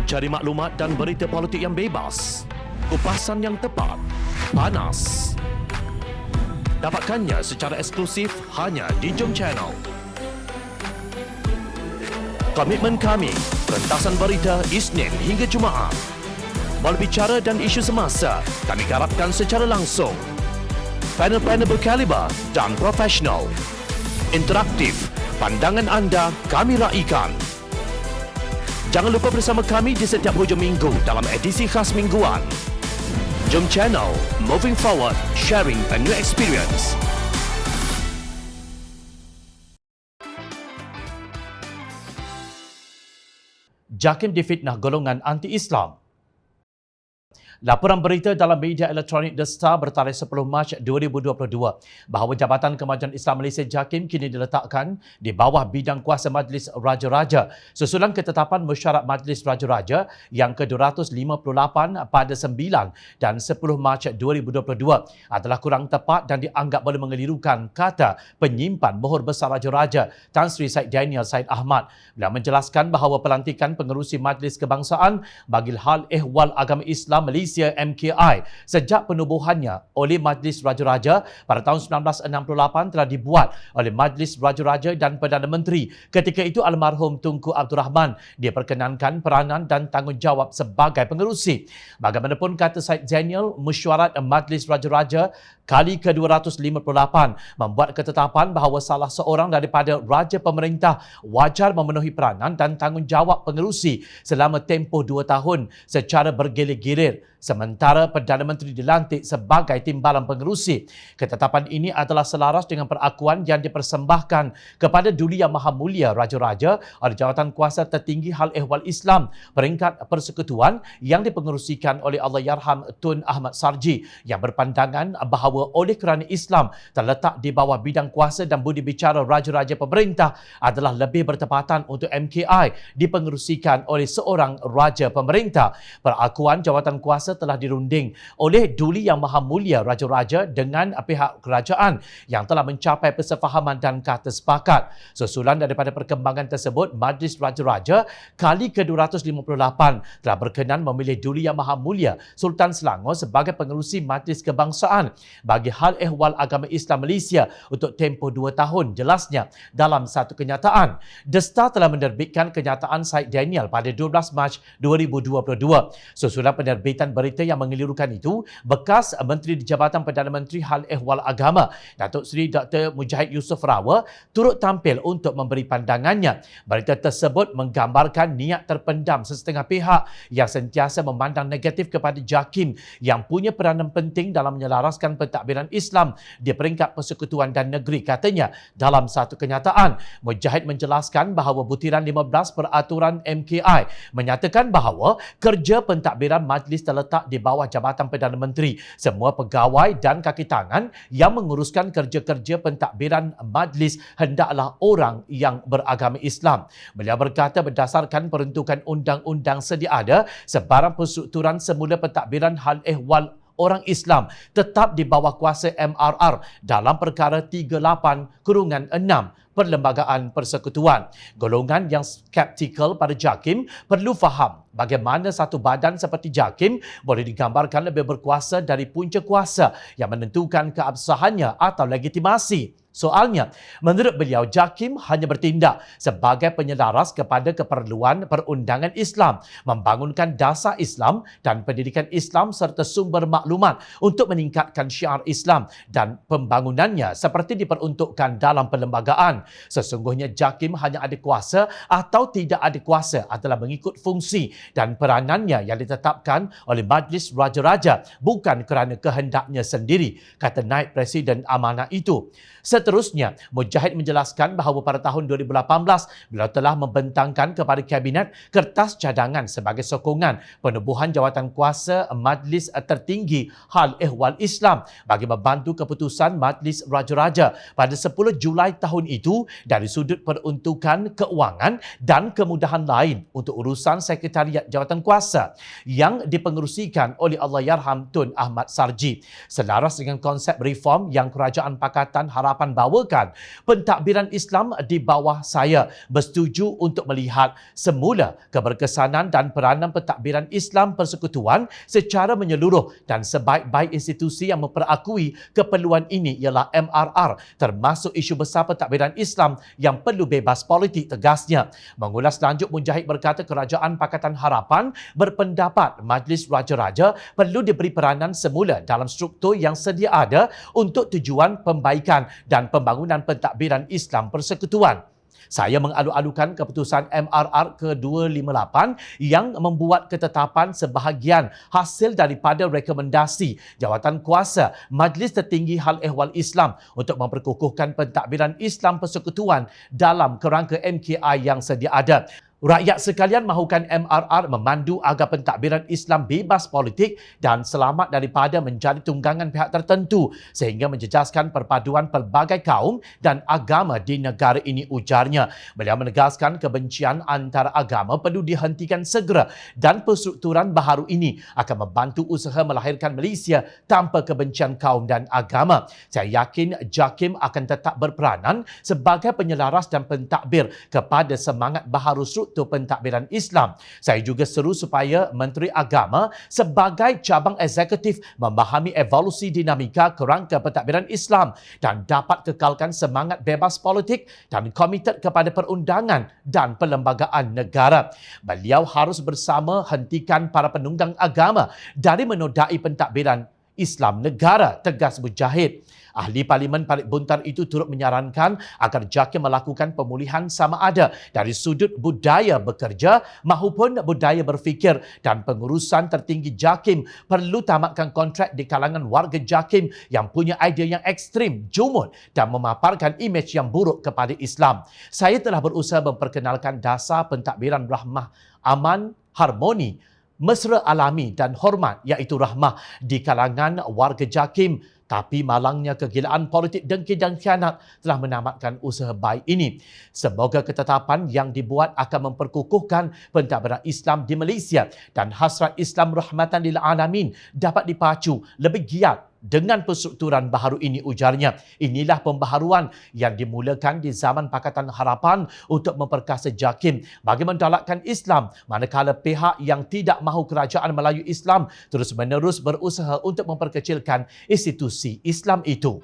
Cari maklumat dan berita politik yang bebas, kupasan yang tepat, panas. Dapatkannya secara eksklusif hanya di Jom Channel. Komitmen kami, pentasan berita Isnin hingga Jumaat. Berbicara dan isu semasa, kami garapkan secara langsung. Panel-panel berkaliber dan profesional. Interaktif, pandangan anda kami raikan. Jangan lupa bersama kami di setiap hujung minggu dalam edisi khas mingguan. Jom Channel, moving forward, sharing a new experience. JAKIM difitnah golongan anti-Islam. Laporan berita dalam media elektronik The Star bertarikh 10 Mac 2022 bahawa Jabatan Kemajuan Islam Malaysia JAKIM kini diletakkan di bawah bidang kuasa Majlis Raja-Raja susulan ketetapan mesyuarat Majlis Raja-Raja yang ke-258 pada 9 dan 10 Mac 2022 adalah kurang tepat dan dianggap boleh mengelirukan kata penyimpan mohor besar Raja-Raja Tan Sri Syed Daniel Syed Ahmad. Beliau menjelaskan bahawa pelantikan pengerusi Majlis Kebangsaan bagi Hal Ehwal Agama Islam Malaysia MKI sejak penubuhannya oleh Majlis Raja-Raja pada tahun 1968 telah dibuat oleh Majlis Raja-Raja dan Perdana Menteri. Ketika itu almarhum Tunku Abdul Rahman diperkenankan peranan dan tanggungjawab sebagai pengerusi. Bagaimanapun kata Syed Daniel, mesyuarat Majlis Raja-Raja kali ke-258 membuat ketetapan bahawa salah seorang daripada raja pemerintah wajar memenuhi peranan dan tanggungjawab pengerusi selama tempoh 2 tahun secara bergilir-gilir sementara Perdana Menteri dilantik sebagai timbalan pengerusi. Ketetapan ini adalah selaras dengan perakuan yang dipersembahkan kepada Duli Yang Maha Mulia Raja-Raja oleh Jawatan Kuasa Tertinggi Hal Ehwal Islam peringkat persekutuan yang dipengerusikan oleh Allahyarham Tun Ahmad Sarji yang berpandangan bahawa oleh kerana Islam terletak di bawah bidang kuasa dan budi bicara Raja-Raja pemerintah adalah lebih bertepatan untuk MKI dipengerusikan oleh seorang Raja pemerintah. Perakuan Jawatan Kuasa telah dirunding oleh Duli Yang Maha Mulia Raja-Raja dengan pihak kerajaan yang telah mencapai persefahaman dan kata sepakat. Susulan daripada perkembangan tersebut, Majlis Raja-Raja kali ke-258 telah berkenan memilih Duli Yang Maha Mulia Sultan Selangor sebagai pengerusi Majlis Kebangsaan bagi Hal Ehwal Agama Islam Malaysia untuk tempoh 2 tahun. Jelasnya dalam satu kenyataan, The Star telah menerbitkan kenyataan Syed Daniel pada 12 Mac 2022. Susulan penerbitan berita yang mengelirukan itu, bekas Menteri di Jabatan Perdana Menteri Hal Ehwal Agama Datuk Seri Dr. Mujahid Yusof Rawal turut tampil untuk memberi pandangannya. Berita tersebut menggambarkan niat terpendam sesetengah pihak yang sentiasa memandang negatif kepada JAKIM yang punya peranan penting dalam menyelaraskan pentadbiran Islam di peringkat persekutuan dan negeri. Katanya dalam satu kenyataan, Mujahid menjelaskan bahawa butiran 15 peraturan MKI menyatakan bahawa kerja pentadbiran majlis terletak di bawah Jabatan Perdana Menteri. Semua pegawai dan kaki tangan yang menguruskan kerja-kerja pentadbiran majlis hendaklah orang yang beragama Islam. Beliau berkata berdasarkan peruntukan undang-undang sedia ada, sebarang perstrukturan semula pentadbiran hal ehwal orang Islam tetap di bawah kuasa MRR dalam perkara 38/6 Perlembagaan Persekutuan. Golongan yang skeptikal pada JAKIM perlu faham bagaimana satu badan seperti JAKIM boleh digambarkan lebih berkuasa dari punca kuasa yang menentukan keabsahannya atau legitimasi. Soalnya, menurut beliau, JAKIM hanya bertindak sebagai penyelaras kepada keperluan perundangan Islam, membangunkan dasar Islam dan pendidikan Islam serta sumber maklumat untuk meningkatkan syiar Islam dan pembangunannya seperti diperuntukkan dalam perlembagaan. Sesungguhnya JAKIM hanya ada kuasa atau tidak ada kuasa adalah mengikut fungsi dan peranannya yang ditetapkan oleh Majlis Raja-Raja, bukan kerana kehendaknya sendiri, kata Naib Presiden amanah itu. Seterusnya, Mujahid menjelaskan bahawa pada tahun 2018, beliau telah membentangkan kepada Kabinet kertas cadangan sebagai sokongan penubuhan jawatan kuasa Majlis Tertinggi Hal Ehwal Islam bagi membantu keputusan Majlis Raja-Raja pada 10 Julai tahun itu dari sudut peruntukan keuangan dan kemudahan lain untuk urusan sekretariat Sekretariat Jawatan Kuasa yang dipengerusikan oleh Allahyarham Tun Ahmad Sarji. Selaras dengan konsep reform yang Kerajaan Pakatan Harapan bawakan, pentadbiran Islam di bawah saya bersetuju untuk melihat semula keberkesanan dan peranan pentadbiran Islam persekutuan secara menyeluruh dan sebaik-baik institusi yang memperakui keperluan ini ialah MRR, termasuk isu besar pentadbiran Islam yang perlu bebas politik, tegasnya. Mengulas lanjut, Mujahid berkata Kerajaan Pakatan Harapan berpendapat Majlis Raja-Raja perlu diberi peranan semula dalam struktur yang sedia ada untuk tujuan pembaikan dan pembangunan pentadbiran Islam persekutuan. Saya mengalu-alukan keputusan MRR ke-258 yang membuat ketetapan sebahagian hasil daripada rekomendasi Jawatan Kuasa Majlis Tertinggi Hal Ehwal Islam untuk memperkukuhkan pentadbiran Islam persekutuan dalam kerangka MKI yang sedia ada. Rakyat sekalian mahukan MRR memandu agar pentadbiran Islam bebas politik dan selamat daripada menjadi tunggangan pihak tertentu sehingga menjejaskan perpaduan pelbagai kaum dan agama di negara ini, ujarnya. Beliau menegaskan kebencian antara agama perlu dihentikan segera dan perstrukturan baharu ini akan membantu usaha melahirkan Malaysia tanpa kebencian kaum dan agama. Saya yakin JAKIM akan tetap berperanan sebagai penyelaras dan pentadbir kepada semangat baharu struktur pentadbiran Islam. Saya juga seru supaya Menteri Agama sebagai cabang eksekutif memahami evolusi dinamika kerangka pentadbiran Islam dan dapat kekalkan semangat bebas politik dan komited kepada perundangan dan perlembagaan negara. Beliau harus bersama hentikan para penunggang agama dari menodai pentadbiran Islam negara, tegas Mujahid. Ahli Parlimen Parit Buntar itu turut menyarankan agar JAKIM melakukan pemulihan sama ada dari sudut budaya bekerja maupun budaya berfikir, dan pengurusan tertinggi JAKIM perlu tamatkan kontrak di kalangan warga JAKIM yang punya idea yang ekstrim, jumud dan memaparkan imej yang buruk kepada Islam. Saya telah berusaha memperkenalkan dasar pentadbiran rahmah, aman, harmoni, mesra alami dan hormat, iaitu rahmah di kalangan warga JAKIM. Tapi malangnya kegilaan politik dengki dan khianat telah menamatkan usaha baik ini. Semoga ketetapan yang dibuat akan memperkukuhkan pentadbiran Islam di Malaysia dan hasrat Islam rahmatan lil alamin dapat dipacu lebih giat dengan perstrukturan baharu ini, ujarnya. Inilah pembaharuan yang dimulakan di zaman Pakatan Harapan untuk memperkasa JAKIM bagi mendalakkan Islam, manakala pihak yang tidak mahu kerajaan Melayu Islam terus-menerus berusaha untuk memperkecilkan institusi Islam itu.